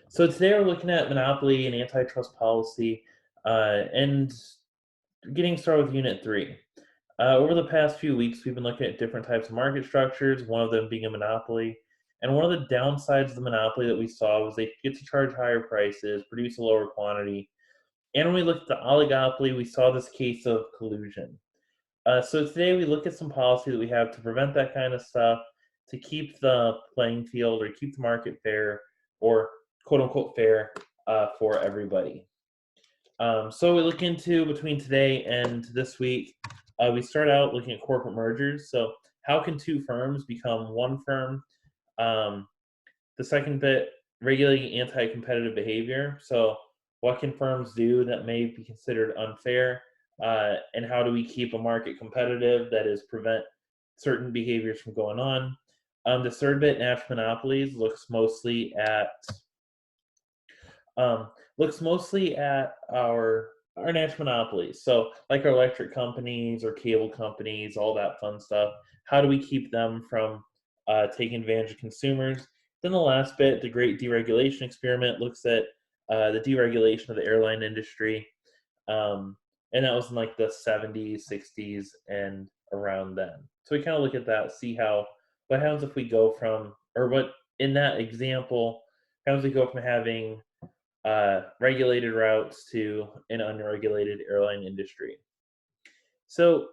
So today we're looking at monopoly and antitrust policy, and getting started with Unit 3. Over the past few weeks, we've been looking at different types of market structures, one of them being a monopoly. And one of the downsides of the monopoly that we saw was they get to charge higher prices, produce a lower quantity. And when we looked at the oligopoly, we saw this case of collusion. So today we look at some policy that we have to prevent that kind of stuff, to keep the playing field or keep the market fair or quote unquote fair for everybody. So we look into between today and this week, we start out looking at corporate mergers. So how can two firms become one firm? Um, the second bit, regulating anti-competitive behavior. So what can firms do that may be considered unfair? And how do we keep a market competitive, that is, prevent certain behaviors from going on? The third bit, national monopolies, um, looks mostly at our national monopolies. So like our electric companies or cable companies, all that fun stuff. How do we keep them from taking advantage of consumers? Then the last bit, the Great Deregulation Experiment, looks at the deregulation of the airline industry, um, and that was in like the 70s, 60s, and around then. So we kind of look at that, see how what happens if we go from, or what in that example, how does we go from having regulated routes to an unregulated airline industry. So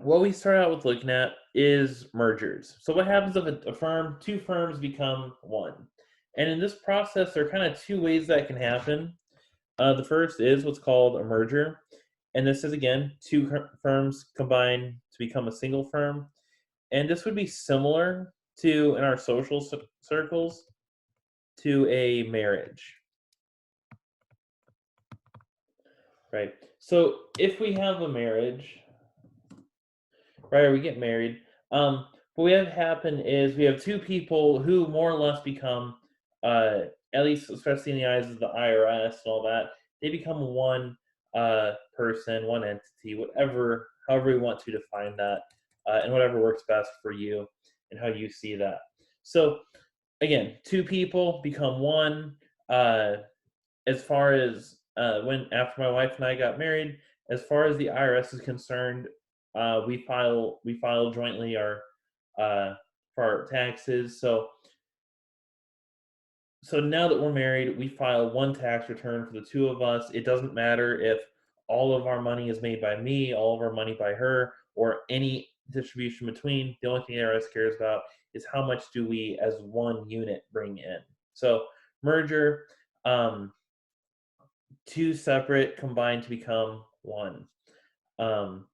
what we start out with looking at is mergers. So what happens if two firms become one? And in this process, there are kind of two ways that can happen. The first is what's called a merger. And this is, again, firms combine to become a single firm. And this would be similar to, in our social circles, to a marriage. Right. So if we have a marriage, right, or we get married, what we have happen is we have two people who more or less become, uh, at least especially in the eyes of the IRS and all that, they become one person, one entity, whatever, however we want to define that, and whatever works best for you and how you see that. So again, two people become one. Uh, as far as when after my wife and I got married, as far as the IRS is concerned, we file jointly our for our taxes. So now that we're married, we file one tax return for the two of us. It doesn't matter if all of our money is made by me, all of our money by her, or any distribution between. The only thing the IRS cares about is how much do we as one unit bring in. So merger, um, two separate combined to become one. Um,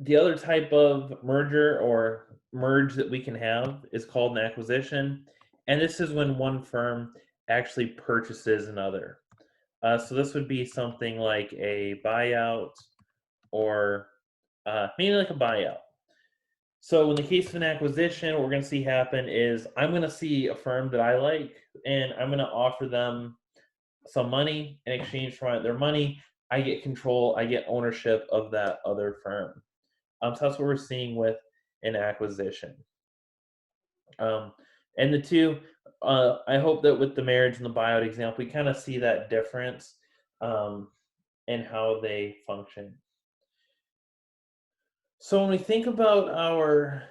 the other type of merger or merge that we can have is called an acquisition, and this is when one firm actually purchases another. So this would be something like a buyout or maybe like a buyout. So in the case of an acquisition, what we're going to see happen is I'm going to see a firm that I like, and I'm going to offer them some money in exchange for their money. I get control, I get ownership of that other firm. So that's what we're seeing with an acquisition. Um, and the two, I hope that with the marriage and the buyout example, we kind of see that difference um, in how they function. So when we think about our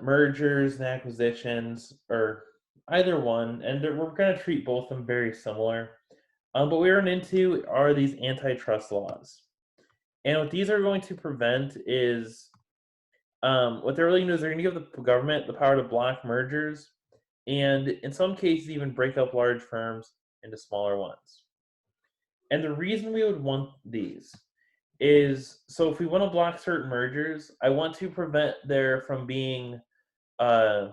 mergers and acquisitions, or either one, and we're going to treat both of them very similar. But what we run into are these antitrust laws. And what these are going to prevent is what they're really going to do is they're going to give the government the power to block mergers and, in some cases, even break up large firms into smaller ones. And the reason we would want these is so if we want to block certain mergers, I want to prevent there from being uh,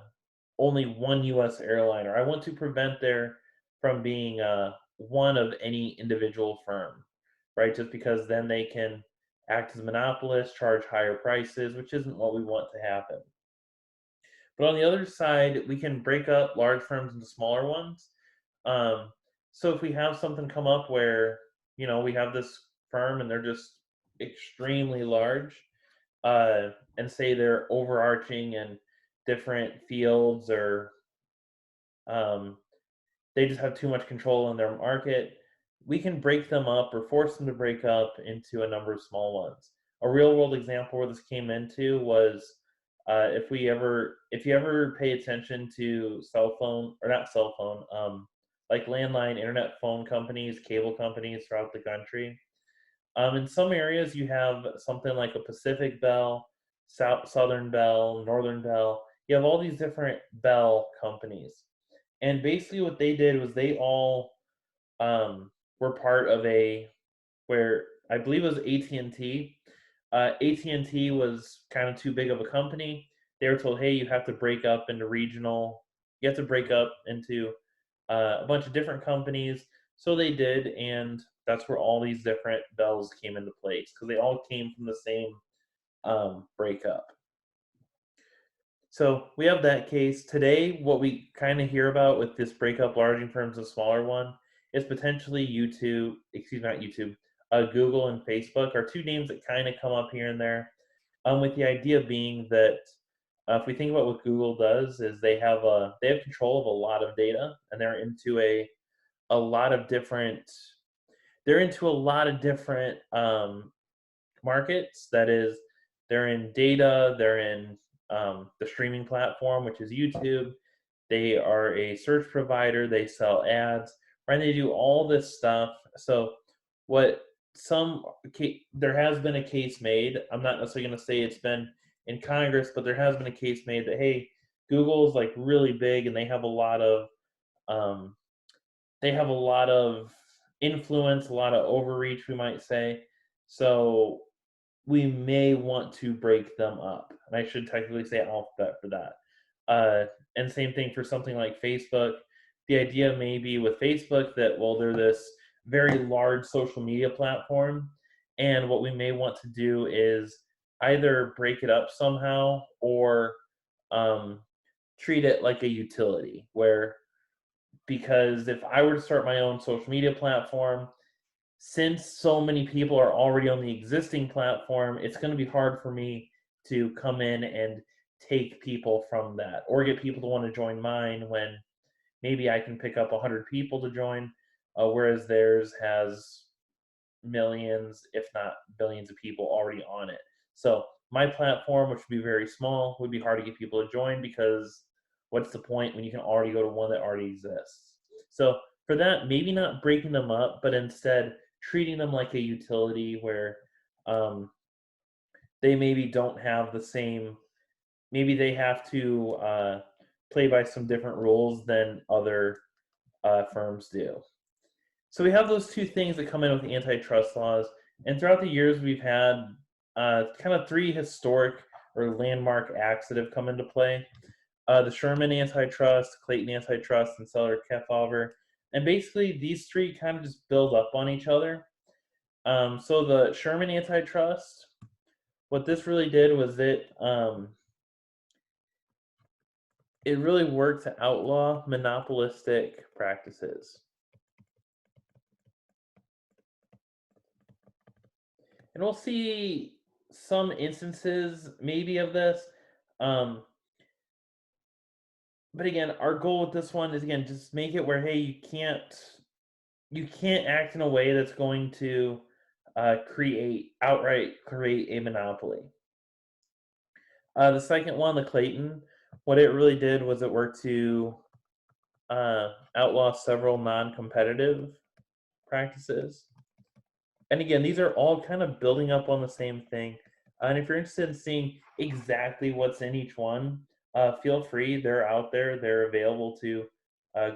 only one U.S. airline, or I want to prevent there from being one of any individual firm, right? Just because then they can act as monopolists, charge higher prices, which isn't what we want to happen. But on the other side, we can break up large firms into smaller ones. Um, so if we have something come up where we have this firm and they're just extremely large, and say they're overarching in different fields or Um, they just have too much control in their market. We can break them up or force them to break up into a number of small ones. A real world example where this came into was if you ever pay attention to cell phone or not cell phone, like landline internet phone companies, cable companies throughout the country. In some areas, you have something like a Pacific Bell, Southern Bell, Northern Bell. You have all these different Bell companies, and basically what they did was they all were part of a where I believe it was AT&T. AT&T was kind of too big of a company. They were told, "Hey, you have to break up into regional. You have to break up into a bunch of different companies." So they did, and that's where all these different bells came into place because they all came from the same breakup. So we have that case. Today, what we kind of hear about with this breakup large firms and smaller one is potentially YouTube, excuse me, not YouTube, Google and Facebook are two names that kind of come up here and there. With the idea being that if we think about what Google does, is they have control of a lot of data, and they're into a lot of different they're into a lot of different markets. That is, they're in data, they're in the streaming platform, which is YouTube. They are a search provider, they sell ads, right? They do all this stuff. So, what there has been a case made. I'm not necessarily going to say it's been in Congress, but there has been a case made that hey, Google is like really big and um, they have a lot of influence, a lot of overreach, we might say. So we may want to break them up. And I should technically say alphabet for that. And same thing for something like Facebook. The idea may be with Facebook that, well, they're this very large social media platform. And what we may want to do is either break it up somehow or um, treat it like a utility, where because if I were to start my own social media platform, since so many people are already on the existing platform, it's going to be hard for me to come in and take people from that or get people to want to join mine when maybe I can pick up 100 people to join, whereas theirs has millions, if not billions of people already on it. So my platform, which would be very small, would be hard to get people to join because what's the point when you can already go to one that already exists? So for that, maybe not breaking them up, but instead treating them like a utility where um, they maybe don't have the same, maybe they have to play by some different rules than other firms do. So we have those two things that come in with the antitrust laws, and throughout the years we've had kind of three historic or landmark acts that have come into play: the Sherman Antitrust, Clayton Antitrust, and Seller-Kefauver. And basically, these three kind of just build up on each other. So the Sherman Antitrust, what this really did was it really worked to outlaw monopolistic practices. And we'll see some instances maybe of this. Um, but again, our goal with this one is again just make it where hey, you can't act in a way that's going to outright create a monopoly. The second one, the Clayton, what it really did was it worked to outlaw several non-competitive practices. And again, these are all kind of building up on the same thing. And if you're interested in seeing exactly what's in each one, feel free. They're out there. They're available to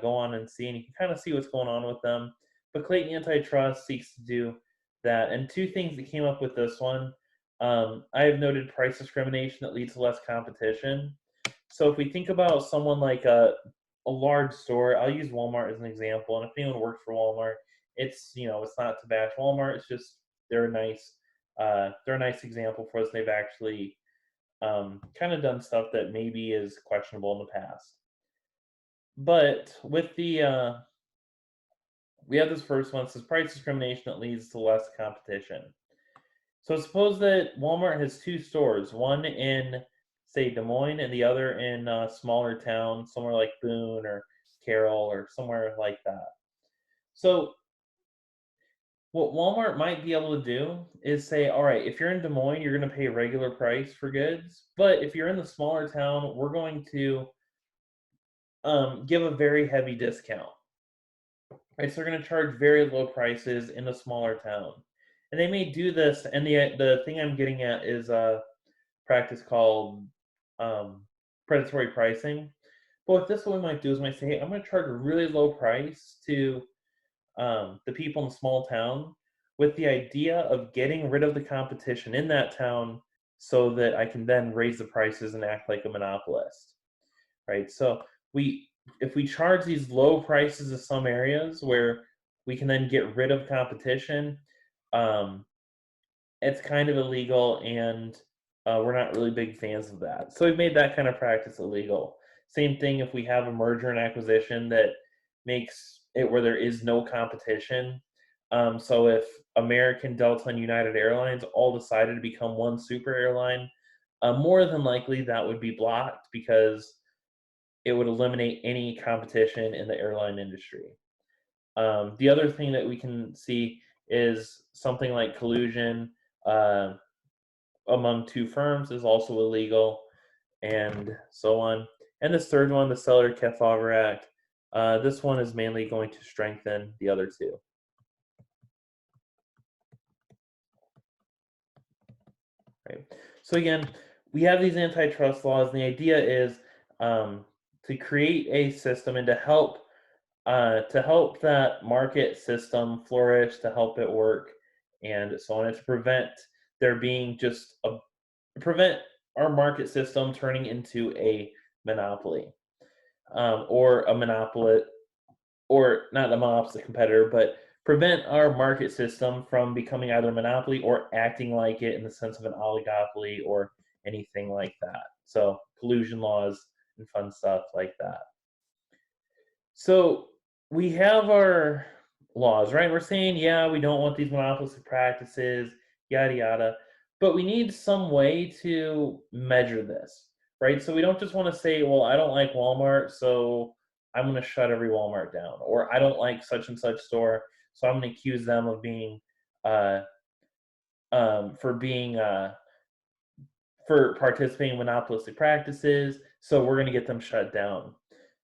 go on and see, and you can kind of see what's going on with them. But Clayton Antitrust seeks to do that. And two things that came up with this one. I have noted price discrimination that leads to less competition. So if we think about someone like a large store, I'll use Walmart as an example. And if anyone works for Walmart, it's not to bash Walmart. It's just they're a nice example for us. They've actually kind of done stuff that maybe is questionable in the past. But with the we have this first one. It says price discrimination that leads to less competition. So suppose that Walmart has two stores, one in say Des Moines, and the other in a smaller town, somewhere like Boone or Carroll or somewhere like that. So what Walmart might be able to do is say, all right, if you're in Des Moines, you're going to pay regular price for goods. But if you're in the smaller town, we're going to give a very heavy discount. Right, so they're going to charge very low prices in a smaller town, and they may do this. And the thing I'm getting at is a practice called um, predatory pricing. But what this one might do is might say, hey, I'm going to charge a really low price to the people in the small town with the idea of getting rid of the competition in that town so that I can then raise the prices and act like a monopolist, right? So we if we charge these low prices in some areas where we can then get rid of competition, um, it's kind of illegal, and we're not really big fans of that. So we've made that kind of practice illegal. Same thing if we have a merger and acquisition that makes it where there is no competition. So if American, Delta, and United Airlines all decided to become one super airline, more than likely that would be blocked because it would eliminate any competition in the airline industry. The other thing that we can see is something like collusion uh, among two firms is also illegal, and so on. And this third one, the Seller Kefauver Act, this one is mainly going to strengthen the other two. Right. So again, we have these antitrust laws, and the idea is um, to create a system and to help that market system flourish, to help it work, and so on, and to prevent there being just a prevent our market system turning into a monopoly, or a monopoly, or not a monopoly competitor, but prevent our market system from becoming either a monopoly or acting like it in the sense of an oligopoly or anything like that. So collusion laws and fun stuff like that. So we have our laws, right? We're saying, yeah, we don't want these monopolistic practices, yada yada, but we need some way to measure this, right? So we don't just want to say, well, I don't like Walmart, so I'm going to shut every Walmart down, or I don't like such and such store, so I'm going to accuse them of being uh, for being for participating in monopolistic practices, so we're going to get them shut down.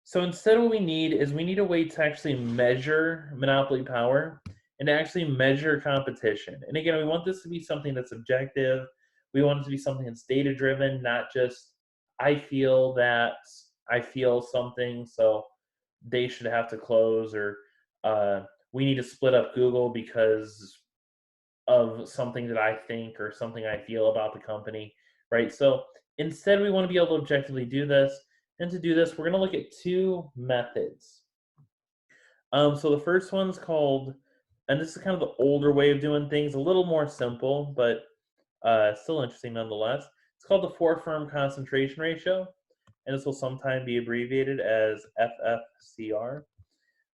So instead, what we need is we need a way to actually measure monopoly power and to actually measure competition. And again, we want this to be something that's objective. We want it to be something that's data driven, not just I feel that I feel something, so they should have to close, or we need to split up Google because of something that I think or something I feel about the company, right? So instead, we want to be able to objectively do this. And to do this, we're going to look at two methods. So the first one's called, and this is kind of the older way of doing things, a little more simple, but still interesting nonetheless. It's called the four firm concentration ratio, and this will sometimes be abbreviated as FFCR.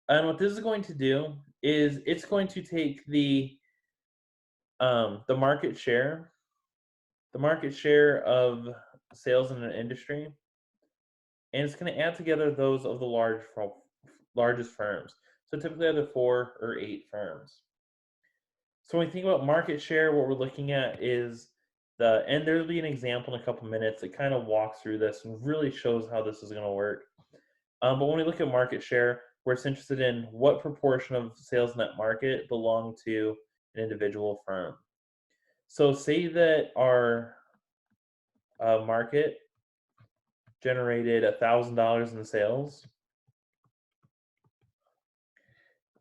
And what this is going to do is it's going to take the market share of sales in an industry, and it's going to add together those of the largest firms. So typically either 4 or 8 firms. So when we think about market share, what we're looking at is and there'll be an example in a couple minutes that kind of walks through this and really shows how this is going to work. But when we look at market share, we're interested in what proportion of sales in that market belong to an individual firm. So say that our market generated $1,000 in sales,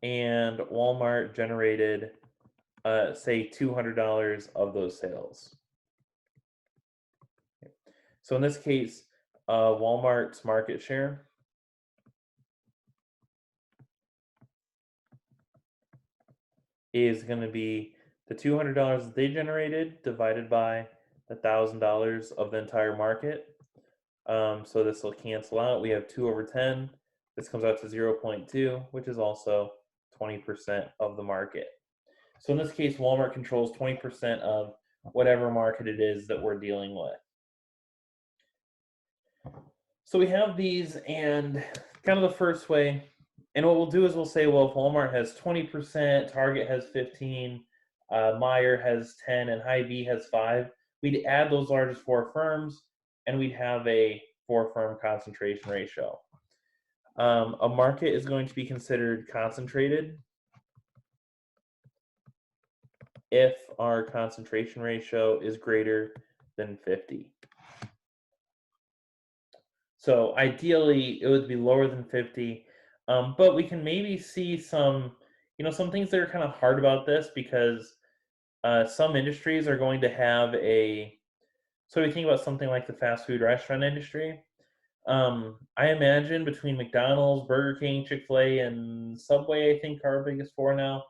and Walmart generated, say, $200 of those sales. So in this case, Walmart's market share is going to be the $200 that they generated divided by the $1,000 of the entire market. So this will cancel out. We have 2 over 10. This comes out to 0.2, which is also 20% of the market. So in this case, Walmart controls 20% of whatever market it is that we're dealing with. So we have these, and kind of the first way, and what we'll do is we'll say, well, if Walmart has 20%, Target has 15, Meyer has 10, and Hy-Vee has 5, we'd add those largest four firms, and we'd have a four-firm concentration ratio. A market is going to be considered concentrated if our concentration ratio is greater than 50. So ideally, it would be lower than 50, but we can maybe see some things that are kind of hard about this because some industries are going to have a. So we think about something like the fast food restaurant industry. I imagine between McDonald's, Burger King, Chick-fil-A, and Subway, I think are our biggest four now.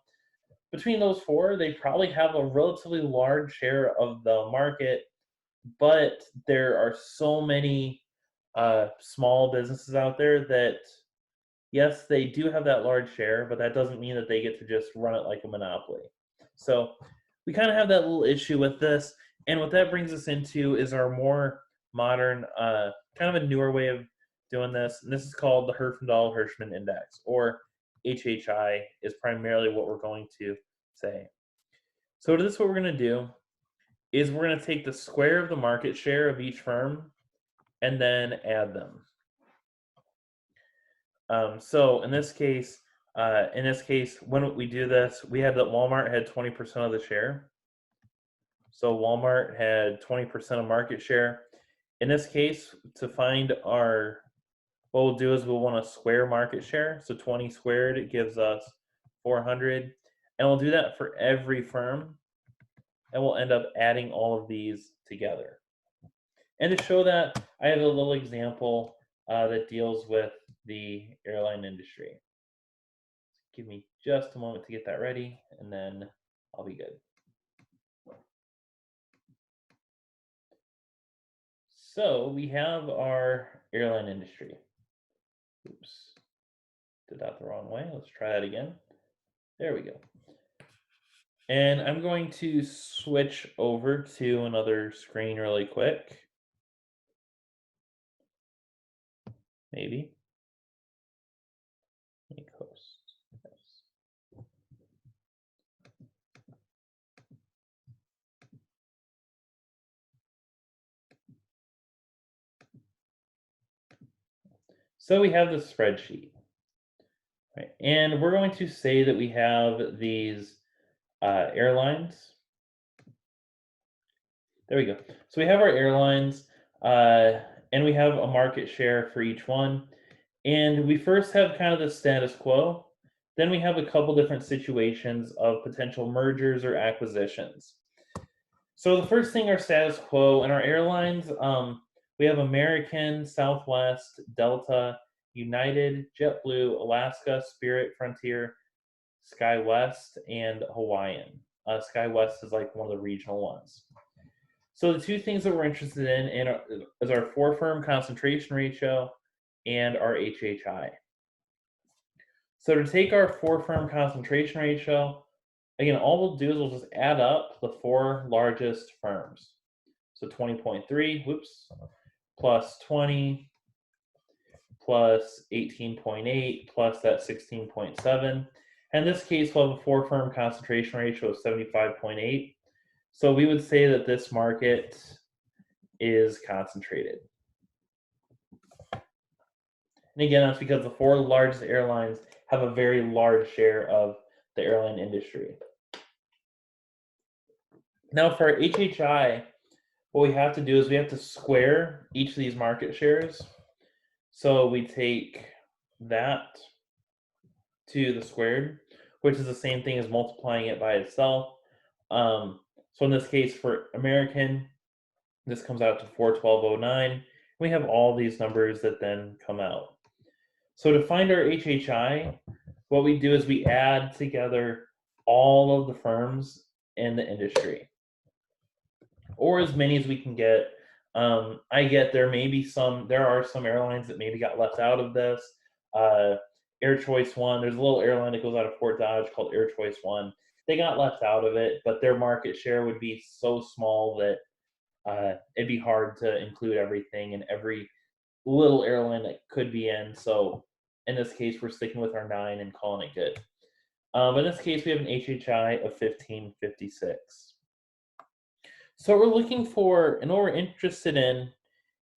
Between those four, they probably have a relatively large share of the market, but there are so many small businesses out there that yes, they do have that large share, but that doesn't mean that they get to just run it like a monopoly. So we kind of have that little issue with this, and what that brings us into is our more modern, kind of a newer way of doing this, and this is called the Herfindahl-Hirschman Index, or HHI is primarily what we're going to say. So this is what we're going to do is we're going to take the square of the market share of each firm and then add them. So in this case, when we do this, we had that Walmart had 20% of the share. So Walmart had 20% of market share. In this case, to find what we'll do is we'll want to square market share. So 20 squared, it gives us 400. And we'll do that for every firm. And we'll end up adding all of these together. And to show that, I have a little example that deals with the airline industry. Give me just a moment to get that ready, and then I'll be good. So we have our airline industry. Oops, did that the wrong way. Let's try that again. There we go. And I'm going to switch over to another screen really quick. Maybe. Make host. Yes. So we have the spreadsheet. Right? And we're going to say that we have these airlines. There we go. So we have our airlines, and we have a market share for each one. And we first have kind of the status quo. Then we have a couple different situations of potential mergers or acquisitions. So the first thing, our status quo in our airlines, we have American, Southwest, Delta, United, JetBlue, Alaska, Spirit, Frontier, SkyWest, and Hawaiian. SkyWest is like one of the regional ones. So the two things that we're interested in is our four-firm concentration ratio and our HHI. So to take our four-firm concentration ratio, again, all we'll do is we'll just add up the four largest firms. So 20.3, whoops, plus 20, plus 18.8, plus that 16.7. In this case, we'll have a four-firm concentration ratio of 75.8. So we would say that this market is concentrated. And again, that's because the four largest airlines have a very large share of the airline industry. Now for our HHI, what we have to do is we have to square each of these market shares. So we take that to the squared, which is the same thing as multiplying it by itself. So in this case, for American, this comes out to 412.09. We have all these numbers that then come out. So to find our HHI, what we do is we add together all of the firms in the industry, or as many as we can get. I get there are some airlines that maybe got left out of this. Air Choice One, there's a little airline that goes out of Fort Dodge called Air Choice One. They got left out of it, but their market share would be so small that it'd be hard to include everything, and every little airline that could be in. So in this case, we're sticking with our 9 and calling it good. In this case, we have an HHI of 1556. So what we're looking for and what we're interested in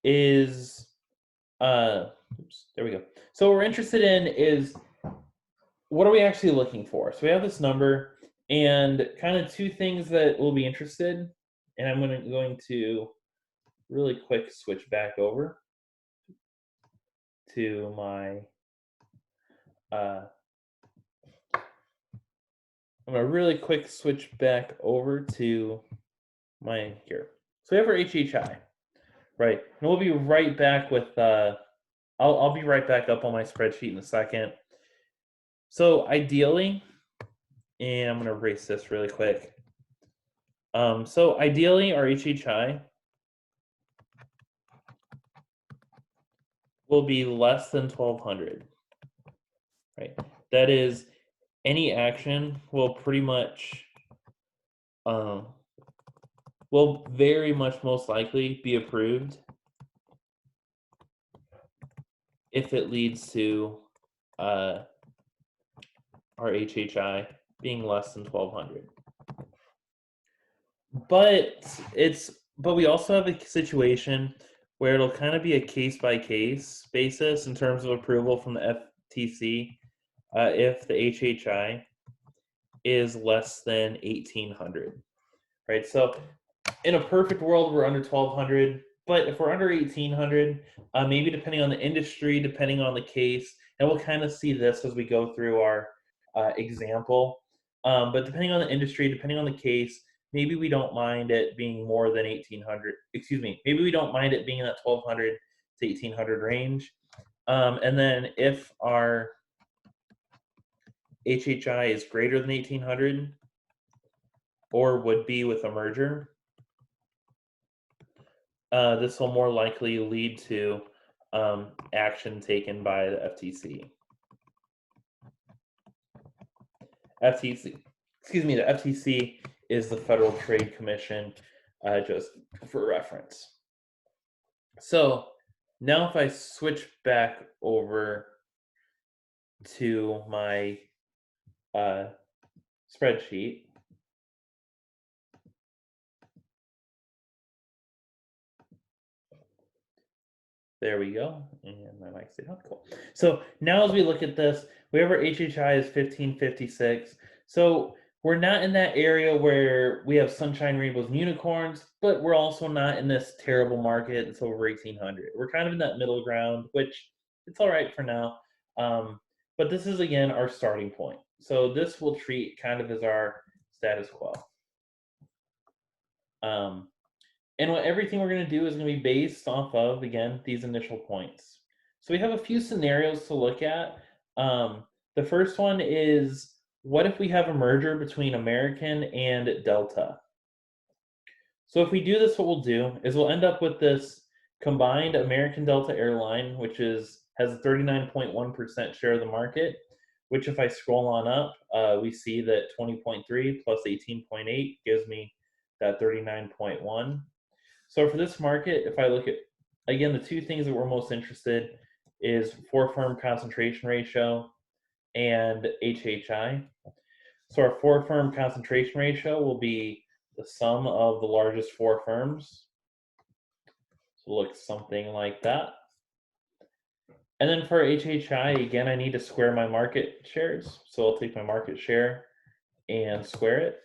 is, there we go. So what we're interested in is, what are we actually looking for? So we have this number and kind of two things that we'll be interested, and I'm going to really quick switch back over to my, I'm going to really quick switch back over to my here. So we have our HHI, right? And we'll be right back with, I'll be right back up on my spreadsheet in a second. So ideally, and I'm going to erase this really quick. So ideally, our HHI will be less than 1200, right? That is, any action will pretty much, will very much most likely be approved if it leads to our HHI being less than 1200. But we also have a situation where it'll kind of be a case by case basis in terms of approval from the FTC if the HHI is less than 1800, right? So in a perfect world, we're under 1200, but if we're under 1800, maybe depending on the industry, depending on the case, and we'll kind of see this as we go through our example. But depending on the industry, depending on the case, maybe we don't mind it being more than 1800. Excuse me. Maybe we don't mind it being in that 1200 to 1800 range. And then if our HHI is greater than 1800, or would be with a merger, this will more likely lead to action taken by the FTC. The FTC is the Federal Trade Commission, just for reference. So now if I switch back over to my spreadsheet, there we go, and my mic stayed on. Cool. So now as we look at this, we have our HHI is 1556. So we're not in that area where we have sunshine, rainbows, and unicorns, but we're also not in this terrible market that's over 1800. We're kind of in that middle ground, which it's all right for now. But this is, again, our starting point. So this will treat kind of as our status quo. And everything we're going to do is going to be based off of, again, these initial points. So we have a few scenarios to look at. The first one is, what if we have a merger between American and Delta? So if we do this, what we'll do is we'll end up with this combined American Delta airline, which has a 39.1% share of the market, which if I scroll on up, we see that 20.3 plus 18.8 gives me that 39.1. So for this market, if I look at, again, the two things that we're most interested is four-firm concentration ratio and HHI. So our four-firm concentration ratio will be the sum of the largest four firms. So it looks something like that. And then for HHI, again, I need to square my market shares. So I'll take my market share and square it.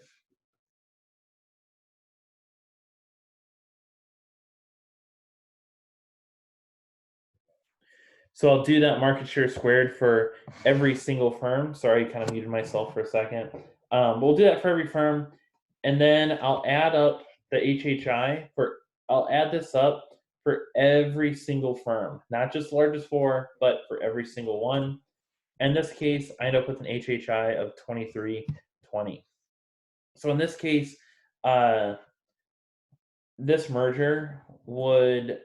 So I'll do that market share squared for every single firm. Sorry, I kind of muted myself for a second. We'll do that for every firm. And then I'll add up the HHI I'll add this up for every single firm, not just the largest four, but for every single one. In this case, I end up with an HHI of 2320. So in this case, this merger would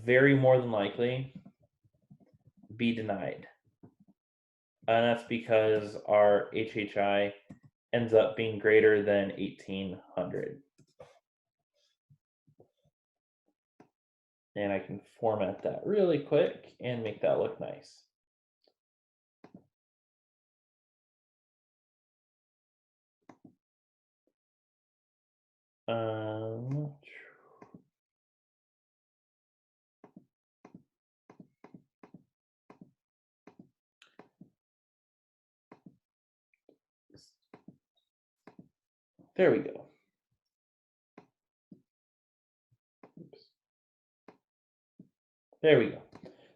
very more than likely be denied. And that's because our HHI ends up being greater than 1800. And I can format that really quick and make that look nice. Um, there we go. Oops. There we go.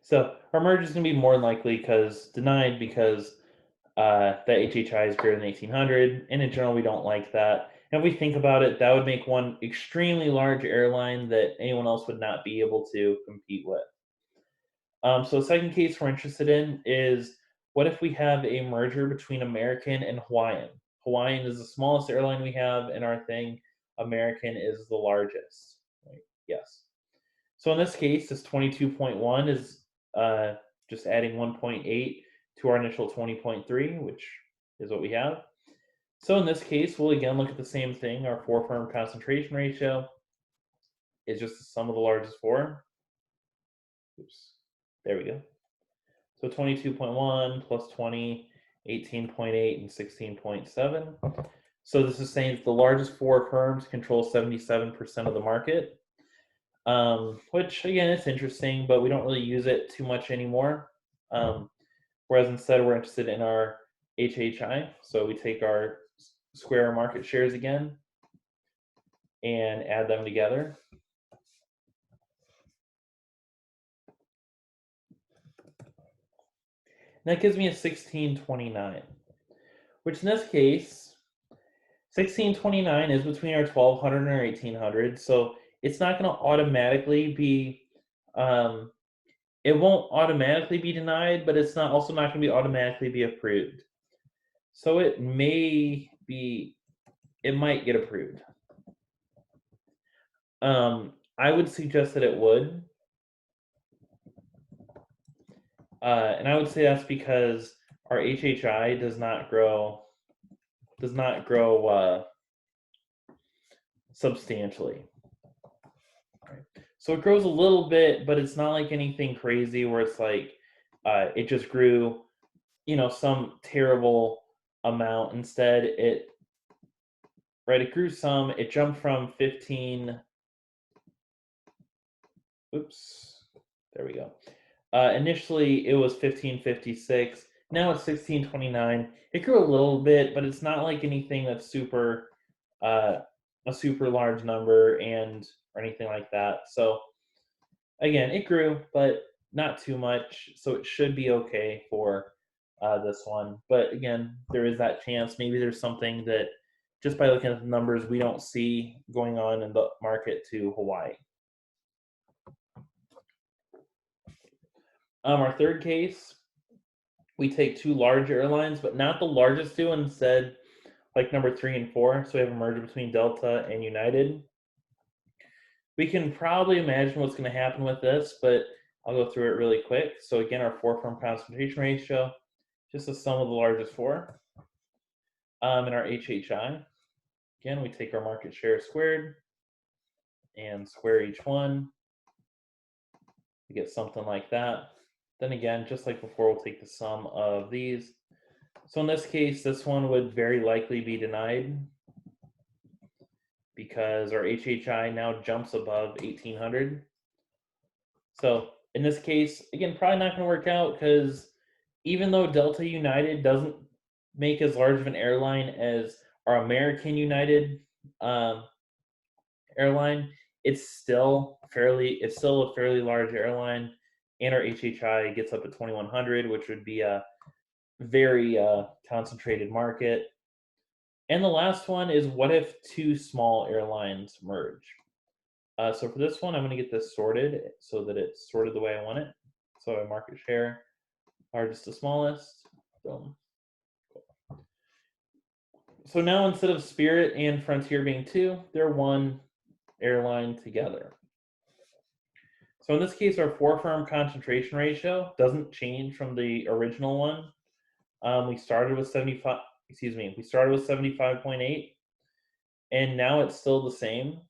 So our merge is going to be more than likely denied because the HHI is greater than 1800, and in general, we don't like that. And if we think about it, that would make one extremely large airline that anyone else would not be able to compete with. So the second case we're interested in is what if we have a merger between American and Hawaiian? Hawaiian is the smallest airline we have in our thing. American is the largest. Right? Yes. So in this case, this 22.1 is just adding 1.8 to our initial 20.3, which is what we have. So in this case, we'll again look at the same thing. Our four firm concentration ratio is just the sum of the largest four. Oops. There we go. So 22.1 plus 20, 18.8, and 16.7. So this is saying that the largest four firms control 77% of the market, which again, it's interesting, but we don't really use it too much anymore. Whereas instead, we're interested in our HHI. So we take our square market shares again and add them together. And that gives me a 1629, which in this case, 1629 is between our 1200 and our 1800. So it's not going to automatically be, it won't automatically be denied, but it's not also not going to be automatically be approved. So it might get approved. I would suggest that it would. And I would say that's because our HHI does not grow substantially. Right. So it grows a little bit, but it's not like anything crazy where it's like it just grew, some terrible amount. Instead, it grew some. It jumped from 15. Oops, there we go. Initially, it was 1556. Now it's 1629. It grew a little bit, but it's not like anything that's super, a super large number or anything like that. So again, it grew, but not too much. So it should be okay for this one. But again, there is that chance. Maybe there's something that just by looking at the numbers we don't see going on in the market to Hawaii. Our third case, we take two large airlines, but not the largest two, instead, like number 3 and 4. So we have a merger between Delta and United. We can probably imagine what's going to happen with this, but I'll go through it really quick. So again, our four firm concentration ratio, just the sum of the largest four. And our HHI, again, we take our market share squared and square each one. We get something like that. Then again, just like before, we'll take the sum of these. So in this case, this one would very likely be denied because our HHI now jumps above 1800. So in this case, again, probably not going to work out because even though Delta United doesn't make as large of an airline as our American United airline, it's still a fairly large airline, and our HHI gets up at 2100, which would be a very concentrated market. And the last one is, what if two small airlines merge? So for this one, I'm going to get this sorted so that it's sorted the way I want it. So I market share, largest to smallest. Boom. So now instead of Spirit and Frontier being two, they're one airline together. So in this case, our four firm concentration ratio doesn't change from the original one. We started with 75.8, and now it's still the same.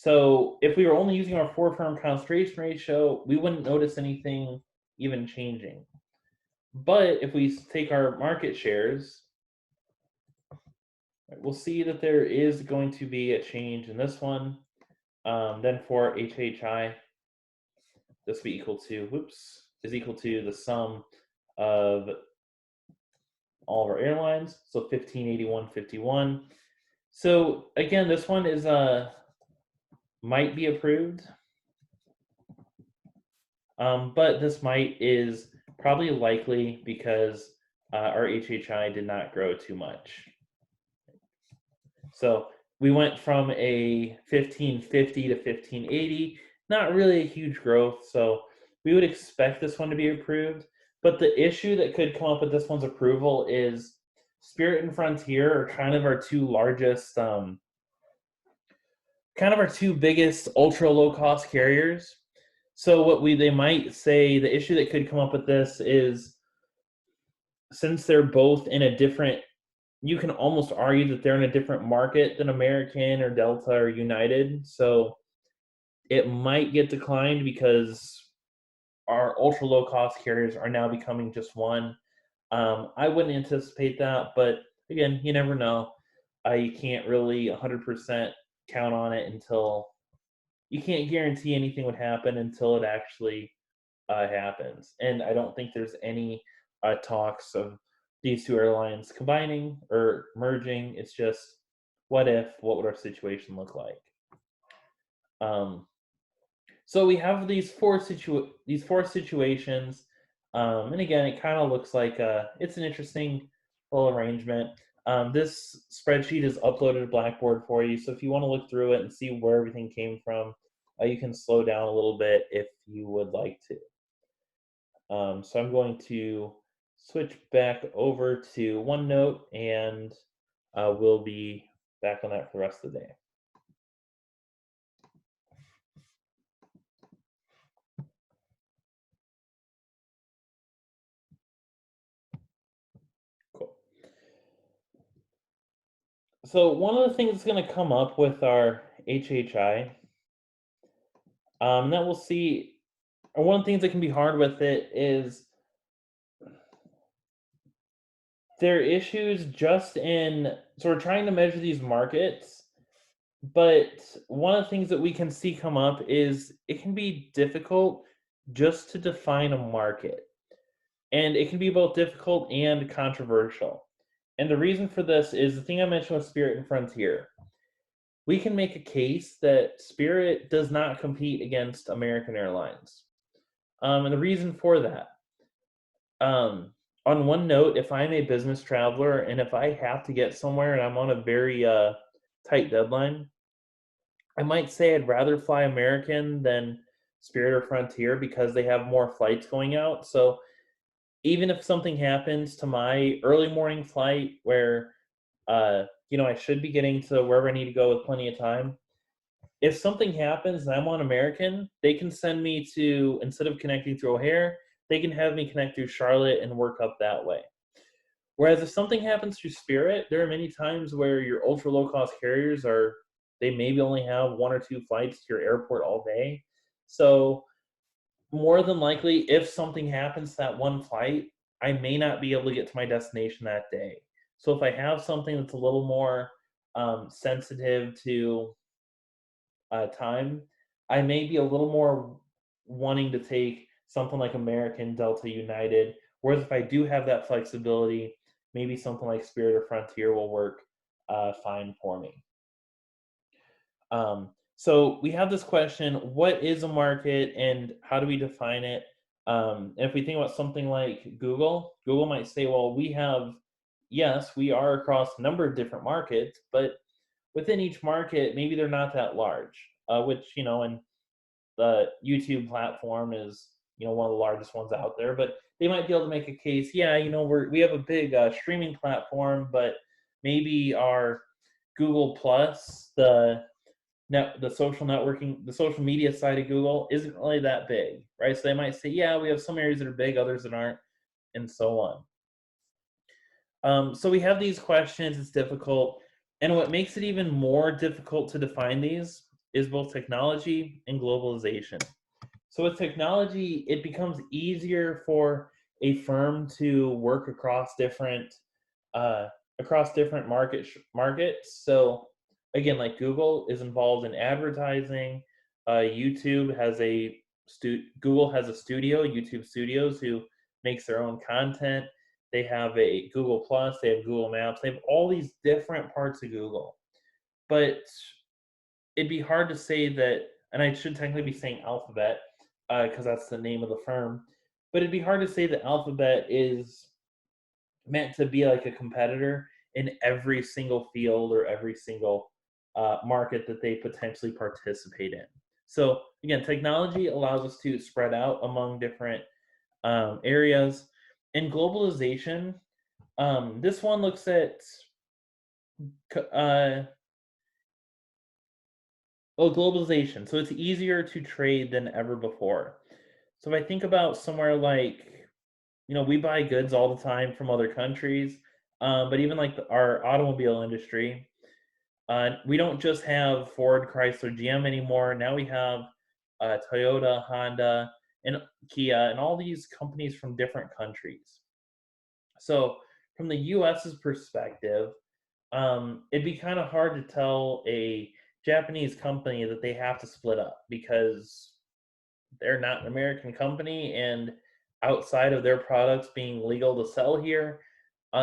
So if we were only using our 4-firm concentration ratio, we wouldn't notice anything even changing. But if we take our market shares, we'll see that there is going to be a change in this one. Then for HHI, this will be equal to, is equal to the sum of all of our airlines. So 1581.51. So again, this one is might be approved, but this might is probably likely because our HHI did not grow too much. So we went from a 1550 to 1580, not really a huge growth. So we would expect this one to be approved. But the issue that could come up with this one's approval is Spirit and Frontier are kind of our two largest, kind of our two biggest ultra low cost carriers. So what they might say, the issue that could come up with this is since they're both in a different, you can almost argue that they're in a different market than American or Delta or United. So it might get declined because our ultra low cost carriers are now becoming just one. I wouldn't anticipate that, but again, you never know. You can't really 100% count on it until you can't guarantee anything would happen until it actually happens. And I don't think there's any talks of these two airlines combining or merging. It's just what if, what would our situation look like? Um, so we have these four situations, and again, it kind of looks like it's an interesting little arrangement. This spreadsheet is uploaded to Blackboard for you, so if you want to look through it and see where everything came from, you can slow down a little bit if you would like to. So I'm going to switch back over to OneNote, and we'll be back on that for the rest of the day. Cool. So one of the things that's going to come up with our HHI that we'll see, or one of the things that can be hard with it is there are issues just in, so we're trying to measure these markets, but one of the things that we can see come up is it can be difficult just to define a market. And it can be both difficult and controversial. And the reason for this is the thing I mentioned with Spirit and Frontier. We can make a case that Spirit does not compete against American Airlines. And the reason for that, on one note, if I'm a business traveler and if I have to get somewhere and I'm on a very tight deadline, I might say I'd rather fly American than Spirit or Frontier because they have more flights going out. So even if something happens to my early morning flight where I should be getting to wherever I need to go with plenty of time, if something happens and I'm on American, they can send me to, instead of connecting through O'Hare, they can have me connect through Charlotte and work up that way. Whereas if something happens through Spirit, there are many times where your ultra low cost carriers they maybe only have one or two flights to your airport all day. So more than likely, if something happens to that one flight, I may not be able to get to my destination that day. So if I have something that's a little more sensitive to time, I may be a little more wanting to take something like American, Delta, United. Whereas if I do have that flexibility, maybe something like Spirit or Frontier will work fine for me. So we have this question, what is a market and how do we define it? And if we think about something like Google might say, well, yes, we are across a number of different markets, but within each market, maybe they're not that large, which, and the YouTube platform is, one of the largest ones out there, but they might be able to make a case, yeah, we have a big streaming platform, but maybe our Google Plus, the social networking, the social media side of Google isn't really that big, right? So they might say, yeah, we have some areas that are big, others that aren't, and so on. So we have these questions, it's difficult. And what makes it even more difficult to define these is both technology and globalization. So with technology, it becomes easier for a firm to work uh, across different markets. So again, like Google is involved in advertising. YouTube has Google has a studio, YouTube Studios, who makes their own content. They have a Google Plus. They have Google Maps. They have all these different parts of Google. But it'd be hard to say that, and I should technically be saying Alphabet because that's the name of the firm. But it'd be hard to say that Alphabet is meant to be like a competitor in every single field or every single market that they potentially participate in. So again, technology allows us to spread out among different areas. In globalization, this one looks at uh, globalization. So it's easier to trade than ever before. So if I think about somewhere like, we buy goods all the time from other countries, but even like our automobile industry, we don't just have Ford, Chrysler, GM anymore. Now we have Toyota, Honda, and Kia, and all these companies from different countries. So from the US's perspective, it'd be kind of hard to tell a Japanese company that they have to split up because they're not an American company, and outside of their products being legal to sell here,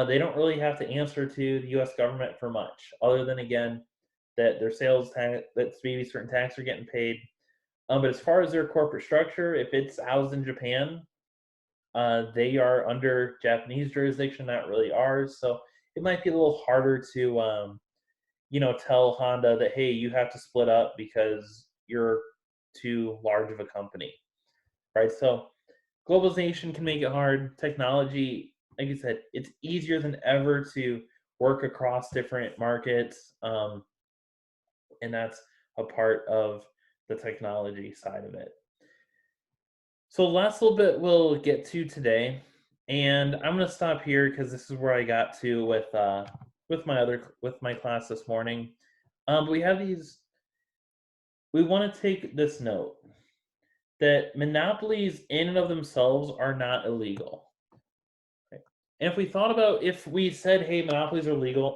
they don't really have to answer to the U.S. government for much, other than again that their sales tax, that maybe certain taxes are getting paid. But as far as their corporate structure, if it's housed in Japan, they are under Japanese jurisdiction, not really ours. So it might be a little harder to, tell Honda that, hey, you have to split up because you're too large of a company, right? So globalization can make it hard. Technology, like you said, it's easier than ever to work across different markets, and that's a part of the technology side of it. So the last little bit we'll get to today, and I'm going to stop here because this is where I got to with my class this morning. But we have these. We want to take this note that monopolies in and of themselves are not illegal. Right? And if we thought about, if we said, hey, monopolies are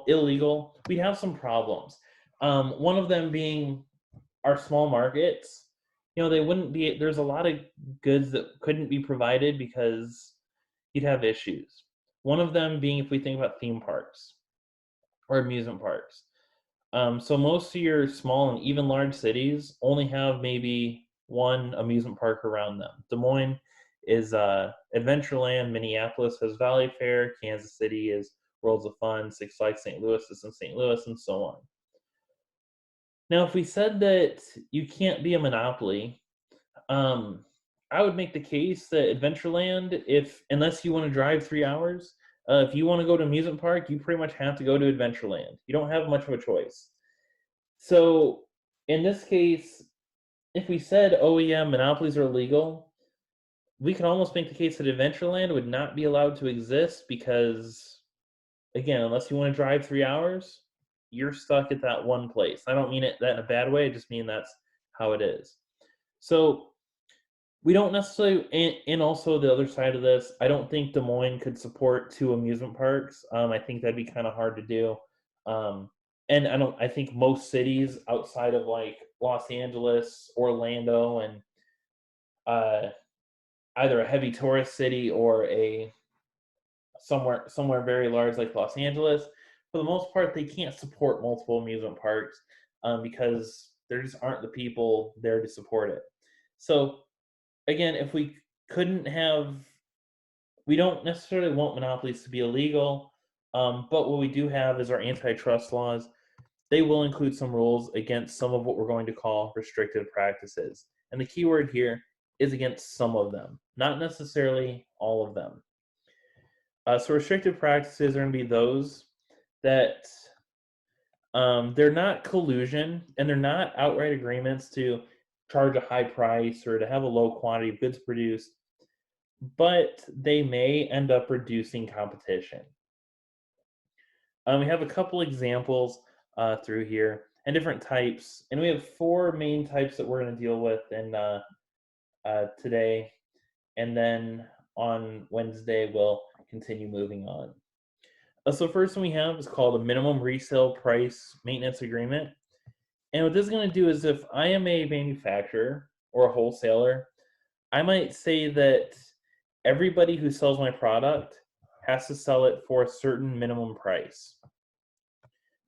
illegal, we'd have some problems. One of them being our small markets. They wouldn't be, there's a lot of goods that couldn't be provided because you'd have issues. One of them being, if we think about theme parks or amusement parks. So most of your small and even large cities only have maybe one amusement park around them. Des Moines is Adventureland, Minneapolis has Valley Fair, Kansas City is Worlds of Fun, Six Flags St. Louis is in St. Louis, and so on. Now, if we said that you can't be a monopoly, um, I would make the case that Adventureland, if unless you want to drive 3 hours, if you want to go to amusement park, you pretty much have to go to Adventureland. You don't have much of a choice. So in this case, if we said, oh yeah, monopolies are illegal, we can almost make the case that Adventureland would not be allowed to exist because, again, unless you want to drive 3 hours, you're stuck at that one place. I don't mean it that in a bad way. I just mean that's how it is. So we don't necessarily, and also the other side of this, I don't think Des Moines could support two amusement parks. I think that'd be kind of hard to do. Um, and I think most cities outside of like Los Angeles, Orlando, and uh, either a heavy tourist city or a somewhere very large like Los Angeles, for the most part, they can't support multiple amusement parks because there just aren't the people there to support it. So again, if we couldn't have, we don't necessarily want monopolies to be illegal, but what we do have is our antitrust laws. They will include some rules against some of what we're going to call restrictive practices. And the key word here is against some of them, not necessarily all of them. So restrictive practices are going to be those that they're not collusion and they're not outright agreements to charge a high price or to have a low quantity of goods produced, but they may end up reducing competition. We have a couple examples through here. and different types. And we have 4 main types that we're going to deal with in today. And then on Wednesday, we'll continue moving on. So first one we have is called a minimum resale price maintenance agreement. And what this is going to do is if I am a manufacturer or a wholesaler, I might say that everybody who sells my product has to sell it for a certain minimum price.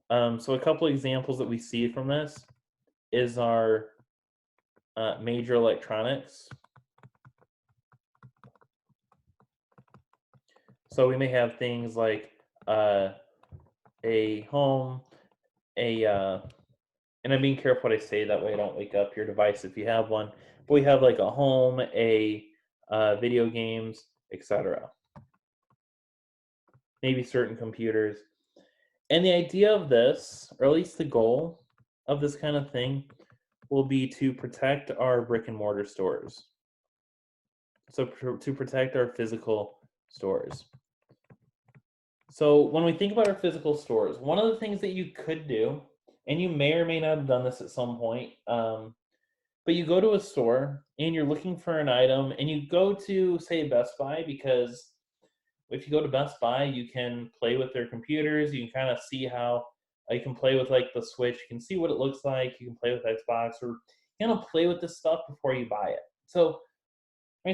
So a couple examples that we see from this is our major electronics. So we may have things like a home, and I'm being careful what I say that way I don't wake up your device if you have one. But we have like a home, a video games, etc. Maybe certain computers. And the idea of this, or at least the goal of this kind of thing, will be to protect our brick and mortar stores. So to protect our physical stores. So when we think about our physical stores, one of the things that you could do, and you may or may not have done this at some point, but you go to a store and you're looking for an item, and you go to, say, Best Buy, because if you go to Best Buy, you can play with their computers. You can kind of see how you can play with like the Switch. You can see what it looks like. You can play with Xbox, or you kind of play with this stuff before you buy it. So,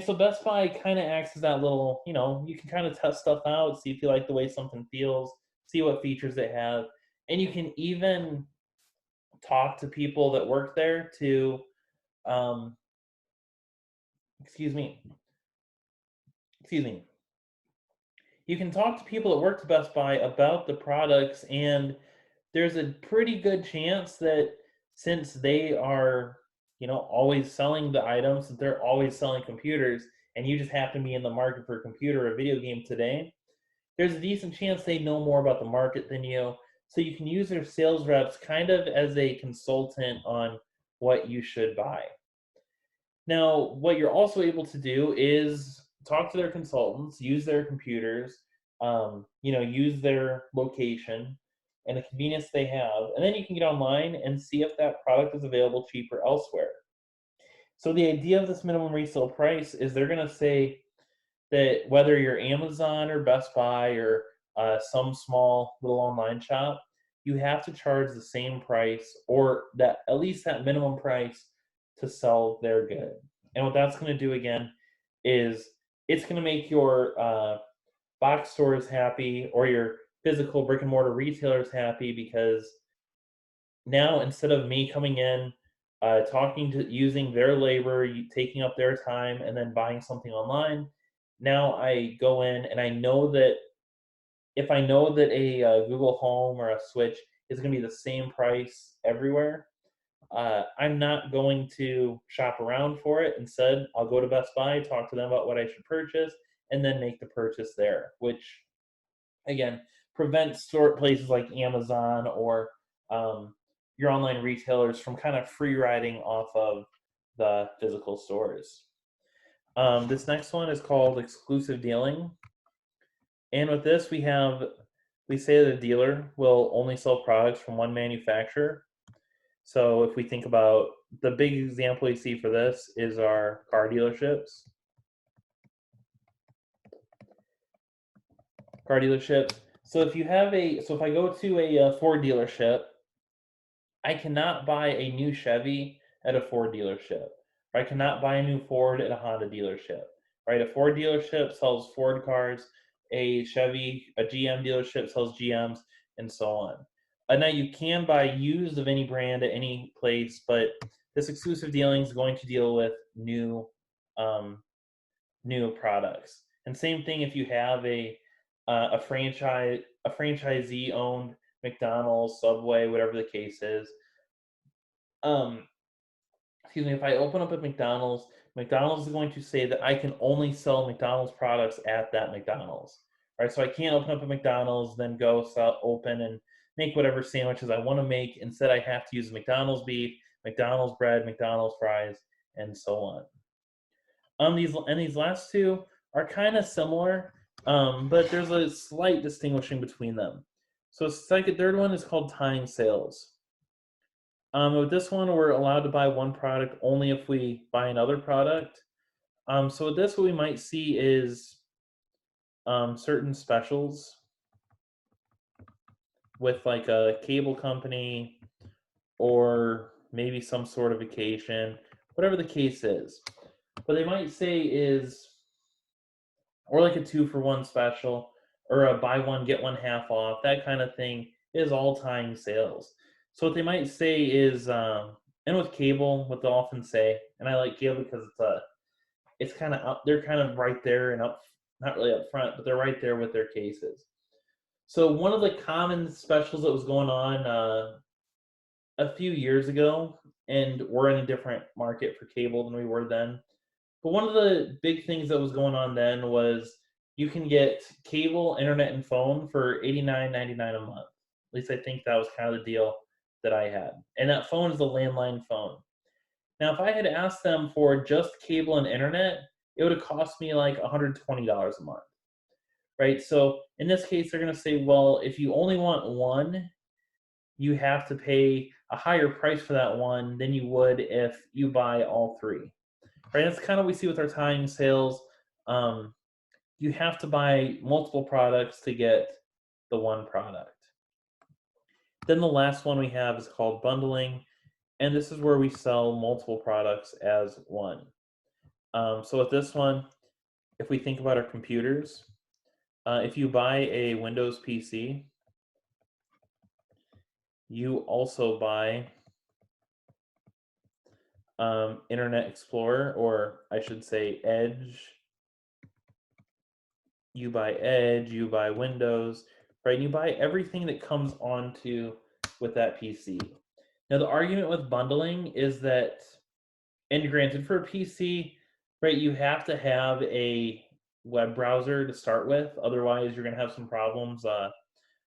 so Best Buy kind of acts as that little, you can kind of test stuff out, see if you like the way something feels, see what features it have, and you can even talk to people that work there to, um, excuse me, you can talk to people that work at Best Buy about the products, and there's a pretty good chance that since they are, always selling the items, that they're always selling computers, and you just happen to be in the market for a computer or a video game today, there's a decent chance they know more about the market than you. So you can use their sales reps kind of as a consultant on what you should buy. Now, what you're also able to do is talk to their consultants, use their computers, use their location and the convenience they have, and then you can get online and see if that product is available cheaper elsewhere. So the idea of this minimum resale price is they're going to say that whether you're Amazon or Best Buy or some small little online shop, you have to charge the same price, or that at least that minimum price, to sell their good. And what that's going to do again is it's going to make your box stores happy, or your physical brick and mortar retailers happy, because now instead of me coming in, talking to using their labor, taking up their time, and then buying something online, now I go in and I know that if I know that a Google Home or a Switch is going to be the same price everywhere, I'm not going to shop around for it. Instead, I'll go to Best Buy, talk to them about what I should purchase, and then make the purchase there, which, again, prevents places like Amazon or your online retailers from kind of free riding off of the physical stores. This next one is called exclusive dealing. And with this, we say that a dealer will only sell products from one manufacturer. So if we think about the big example you see for this is our car dealerships. So if I go to a Ford dealership, I cannot buy a new Chevy at a Ford dealership. Or I cannot buy a new Ford at a Honda dealership. Right? A Ford dealership sells Ford cars, a GM dealership sells GMs, and so on. Now you can buy used of any brand at any place, but this exclusive dealing is going to deal with new products. And same thing if you have a franchisee owned McDonald's, Subway, whatever the case is. If I open up a McDonald's, McDonald's is going to say that I can only sell McDonald's products at that McDonald's. Right? So I can't open up a McDonald's, then go open and make whatever sandwiches I want to make. Instead, I have to use McDonald's beef, McDonald's bread, McDonald's fries, and so on. These last two are kind of similar, but there's a slight distinguishing between them. So third one is called tying sales. With this one, we're allowed to buy one product only if we buy another product. So with this, what we might see is certain specials with like a cable company or maybe some sort of vacation, whatever the case is. What they might say is, or like a 2-for-1 special, or a buy one get one half off, that kind of thing is all time sales. So what they might say is, and with cable, what they'll often say, and I like cable because it's kind of up, they're kind of right there and up, not really up front, but they're right there with their cases. So one of the common specials that was going on a few years ago, and we're in a different market for cable than we were then. But one of the big things that was going on then was you can get cable, internet, and phone for 89.99 a month. At least I think that was kind of the deal that I had. And that phone is a landline phone. Now, if I had asked them for just cable and internet, it would have cost me like $120 a month, right? So in this case, they're going to say, well, if you only want one, you have to pay a higher price for that one than you would if you buy all three, right? That's kind of what we see with our time sales. Um, you have to buy multiple products to get the one product. Then the last one we have is called bundling, and this is where we sell multiple products as one. So with this one, if we think about our computers, if you buy a Windows PC, you also buy Internet Explorer, or I should say Edge. You buy Edge, you buy Windows, right? And you buy everything that comes onto with that PC. Now, the argument with bundling is that, and granted, for a PC, right, you have to have a web browser to start with. Otherwise, you're going to have some problems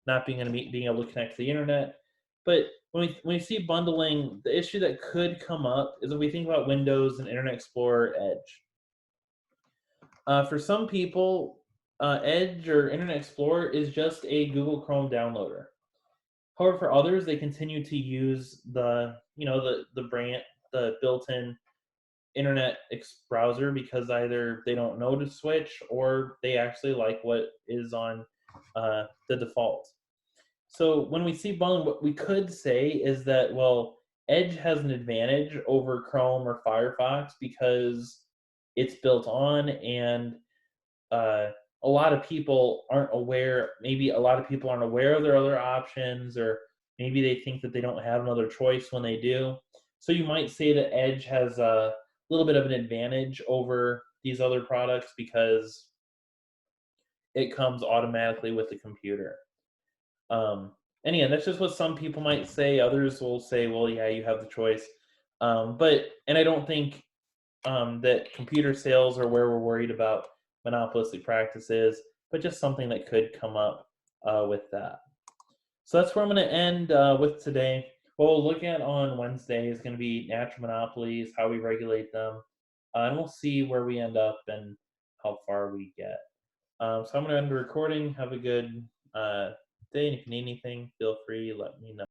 not being able to connect to the internet. But when we see bundling, the issue that could come up is if we think about Windows and Internet Explorer Edge. For some people, Edge or Internet Explorer is just a Google Chrome downloader. However, for others, they continue to use the built-in Internet browser because either they don't know to switch or they actually like what is on the default. So when we see bundling, what we could say is that, well, Edge has an advantage over Chrome or Firefox because it's built on, and uh, a lot of people aren't aware. Maybe a lot of people aren't aware of their other options, or maybe they think that they don't have another choice when they do. So you might say that Edge has a little bit of an advantage over these other products because it comes automatically with the computer. Um, and again, that's just what some people might say. Others will say, well, yeah, you have the choice. And I don't think that computer sales are where we're worried about monopolistic practices, but just something that could come up with that. So that's where I'm going to end with today. What we'll look at on Wednesday is going to be natural monopolies, how we regulate them, and we'll see where we end up and how far we get. So I'm going to end the recording. Have a good day, and if you need anything, feel free, let me know.